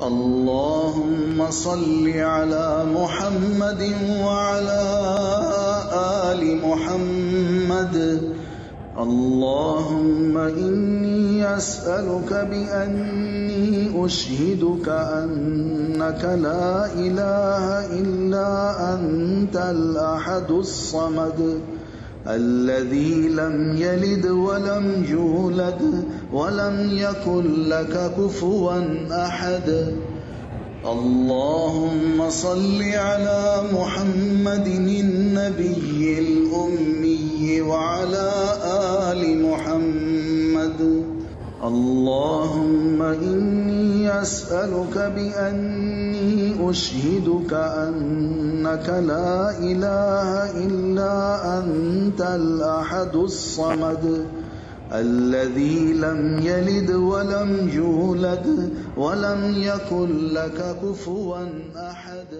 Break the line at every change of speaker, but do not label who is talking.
اللهم صل على محمد وعلى آل محمد. اللهم إني أسألك بأني أشهدك أنك لا إله إلا أنت الأحد الصمد الذي لم يلد ولم يولد ولم يكن لك كفوا أحد. اللهم صل على محمد النبي الأمي وعلى آل محمد. اللهم إني أسألك بأني أشهدك أنك لا إله إلا أنت الأحد الصمد الذي لم يلد ولم يولد ولم يكن لك كفوا أحد.